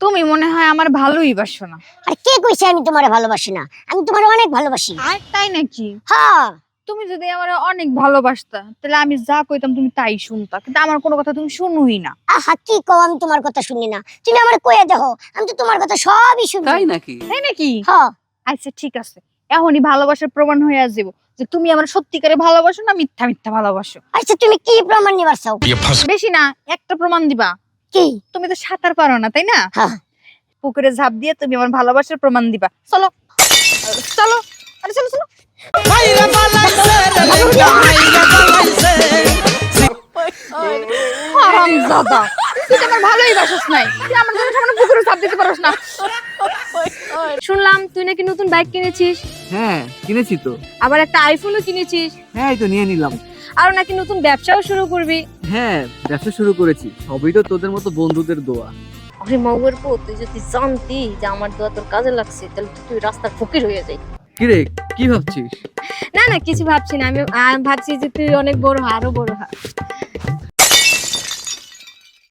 তুমি মনে হয় আমার ভালোই বাসো না। আর কে কইছে আমি তোমারে ভালোবাসি না? আমি তোমারে অনেক ভালোবাসি। আর তাই নাকি? হ্যাঁ। তুমি যদি আমার অনেক ভালোবাসতা তাহলে আমি যা কইতাম তুমি তাই শুনতা, কিন্তু আমার কোনো কথা তুমি শুনোই না। আহা কি কও, আমি তোমার কথা শুনি না? তুমি আমারে কইয়া দেখো, আমি তো তোমার কথা সবই শুনি। তাই নাকি? তাই নাকি? হ্যাঁ। আচ্ছা ঠিক আছে, এখনই ভালোবাসার প্রমাণ হয়ে আসবো যে তুমি আমার সত্যিকারে ভালোবাসো না মিথ্যা মিথ্যা ভালোবাসো। আচ্ছা তুমি কি প্রমাণ নিবার চাও? বেশি না, একটা প্রমাণ দিবা। কি? তুমি তো সাঁতার পারো না তাই না? হ্যাঁ। পুকুরে ঝাঁপ দিয়ে তুমি আমার ভালোবাসার প্রমাণ দিবা। চলো চলো, আরে চলো চলো। হারামজাদা, তুই তো আমার ভালোই বাসিস নাই, তুই আমার জন্য সামনে পুকুরে ঝাঁপ দিতে পারোস না। শুনলাম তুই নাকি নতুন বাইক কিনেছিস, হ্যাঁ কিনেছি তো। আবার একটা আইফোনও কিনেছিস, হ্যাঁ এই তো নিয়ে নিলাম। আর নাকি নতুন ব্যবসাও শুরু করবি। হ্যাঁ ব্যবসা শুরু করেছি, সবই তো তোদের মতো বন্ধুদের দোয়া। আরে মাউয়ের বউ, তুই যদি জানতি যে আমার দোয়া তোর কাজে লাগছে তাহলে তো তুই রাস্তার ফকির হয়ে যাই। কিরে কি ভাবছিস? না না কিছু ভাবছি না, আমি ভাবছি যে তুই অনেক বড় হ, আরো বড় হ।